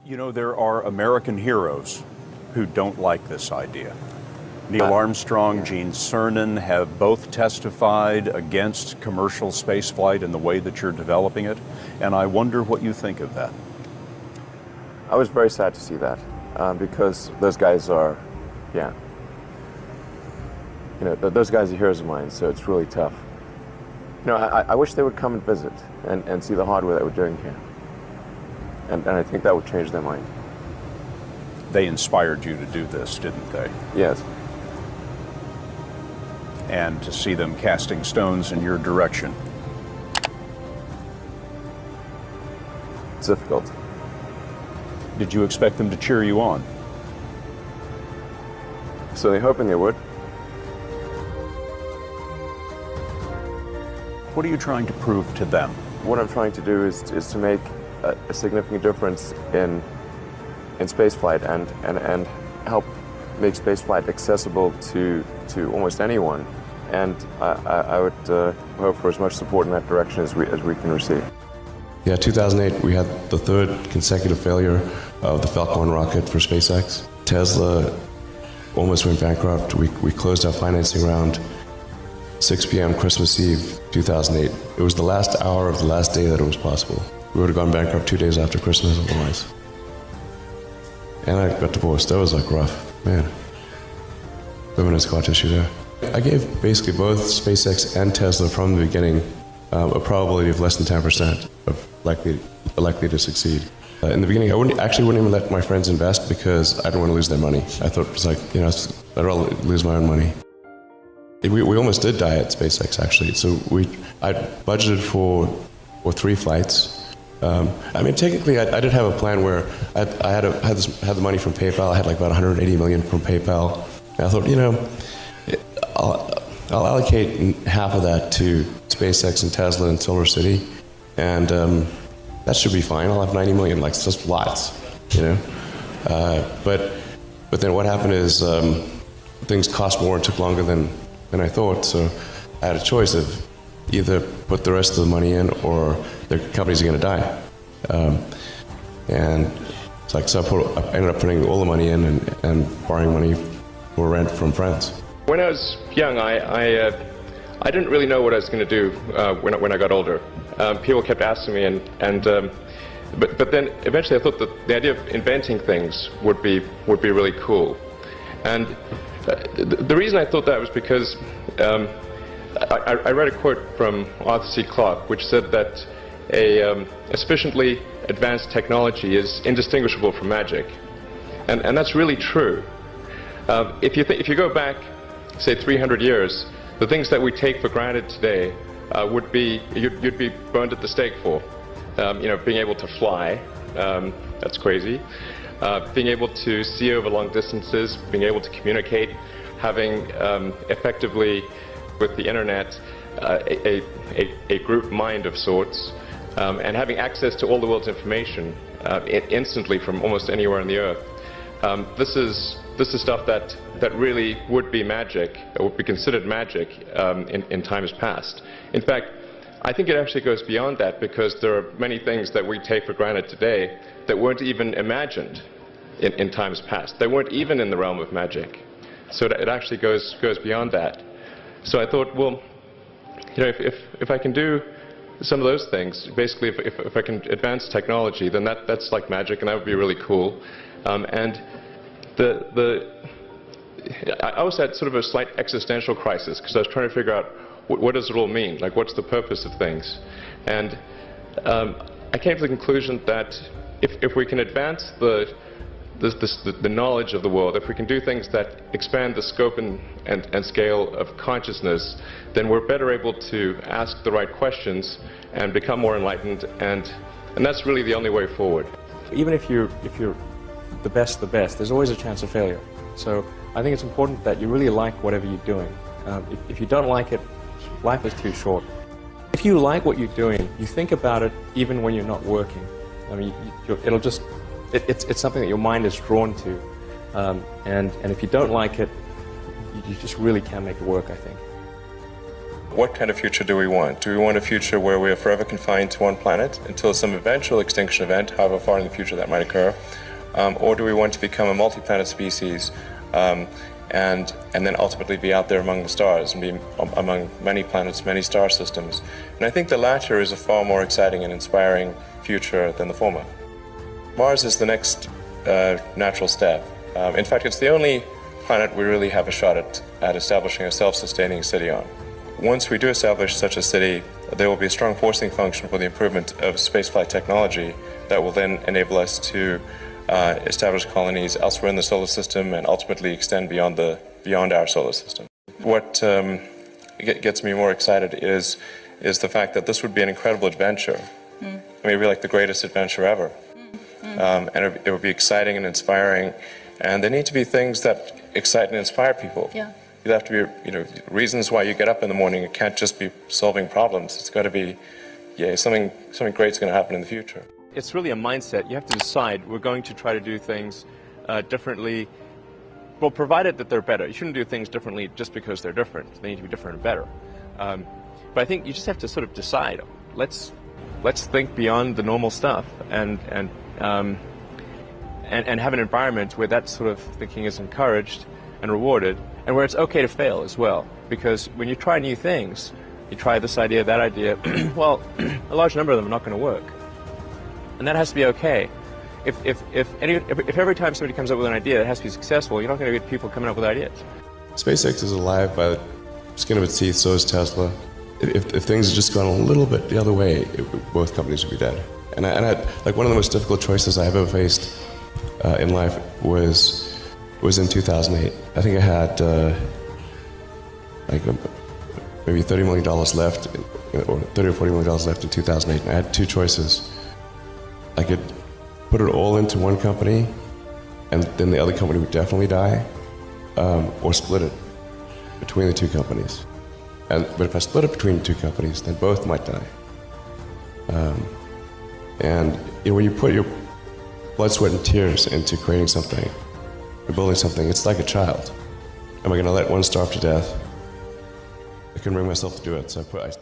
You know, there are American heroes who don't like this idea. Neil Armstrong, Gene Cernan have both testified against commercial spaceflight in the way that you're developing it, and I wonder what you think of that. I was very sad to see that, because those guys are, those guys are heroes of mine, so it's really tough. I wish they would come and visit and see the hardware that we're doing here. And I think that would change their mind. They inspired you to do this, didn't they? Yes. And to see them casting stones in your direction. It's difficult. Did you expect them to cheer you on? So they're hoping they would. What are you trying to prove to them? What I'm trying to do is to make a significant difference in spaceflight and help make spaceflight accessible to almost anyone. And I would hope for as much support in that direction as we can receive. Yeah, 2008 we had the third consecutive failure of the Falcon 1 rocket for SpaceX. Tesla almost went bankrupt. We closed our financing round 6 p.m. Christmas Eve 2008. It was the last hour of the last day that it was possible. We would have gone bankrupt 2 days after Christmas otherwise. And I got divorced. That was like rough, man. Women has scar tissue there. I gave basically both SpaceX and Tesla from the beginning a probability of less than 10% of likely to succeed. In the beginning, I wouldn't even let my friends invest because I didn't want to lose their money. I thought it was like, I'd rather lose my own money. We almost did die at SpaceX actually. So I budgeted for 3 flights. I mean, technically, I did have a plan where I had the money from PayPal. I had like about 180 million from PayPal. And I thought, I'll allocate half of that to SpaceX and Tesla and Solar City, and that should be fine. I'll have 90 million, like just lots, But then what happened is things cost more and took longer than I thought. So I had a choice of either put the rest of the money in or the companies are going to die. And it's like, so I ended up putting all the money in and borrowing money for rent from friends. When I was young, I didn't really know what I was going to do when I got older. People kept asking me, but then eventually I thought that the idea of inventing things would be really cool. And the reason I thought that was because I read a quote from Arthur C. Clarke, which said that a sufficiently advanced technology is indistinguishable from magic, and that's really true. If you go back, say 300 years, the things that we take for granted today you'd be burned at the stake for. Being able to fly, that's crazy. Being able to see over long distances, being able to communicate, having effectively with the internet a group mind of sorts, and having access to all the world's information instantly from almost anywhere on the earth. This is stuff that really would be magic, or would be considered magic in times past. In fact, I think it actually goes beyond that, because there are many things that we take for granted today that weren't even imagined in times past. They weren't even in the realm of magic. So it actually goes beyond that. So I thought, well, if I can do some of those things, basically if I can advance technology, then that's like magic, and that would be really cool. I was at sort of a slight existential crisis, because I was trying to figure out what does it all mean? Like, what's the purpose of things? And I came to the conclusion that if we can advance the knowledge of the world, if we can do things that expand the scope and scale of consciousness, then we're better able to ask the right questions and become more enlightened, and that's really the only way forward. Even if you're the best, there's always a chance of failure. So I think it's important that you really like whatever you're doing. If you don't like it, life is too short. If you like what you're doing, you think about it even when you're not working. I mean, it's something that your mind is drawn to. And if you don't like it, you just really can't make it work, I think. What kind of future do we want? Do we want a future where we are forever confined to one planet until some eventual extinction event, however far in the future that might occur? Or do we want to become a multi-planet species and then ultimately be out there among the stars and be among many planets, many star systems? And I think the latter is a far more exciting and inspiring future than the former. Mars is the next natural step. In fact, it's the only planet we really have a shot at establishing a self-sustaining city on. Once we do establish such a city, there will be a strong forcing function for the improvement of spaceflight technology that will then enable us to establish colonies elsewhere in the solar system and ultimately extend beyond our solar system. What gets me more excited is the fact that this would be an incredible adventure. I mean, it'd be like the greatest adventure ever. And it would be exciting and inspiring. And there need to be things that excite and inspire people. Yeah. There have to be, reasons why you get up in the morning. It can't just be solving problems. It's got to be, something great's going to happen in the future. It's really a mindset. You have to decide, we're going to try to do things differently, well, provided that they're better. You shouldn't do things differently just because they're different. They need to be different and better. But I think you just have to sort of decide, let's think beyond the normal stuff and have an environment where that sort of thinking is encouraged and rewarded, and where it's okay to fail as well. Because when you try new things, you try this idea, that idea, well, a large number of them are not going to work. And that has to be okay. If every time somebody comes up with an idea that has to be successful, you're not going to get people coming up with ideas. SpaceX is alive by the skin of its teeth, so is Tesla. If things had just gone a little bit the other way, both companies would be dead. And I like one of the most difficult choices I have ever faced in life was in 2008. I think I had maybe $30 million left, or $30 or $40 million left in 2008. And I had two choices. I could put it all into one company, and then the other company would definitely die, or split it between the two companies. But if I split it between the two companies, then both might die. And when you put your blood, sweat, and tears into creating something, or building something, it's like a child. Am I going to let one starve to death? I couldn't bring myself to do it, so I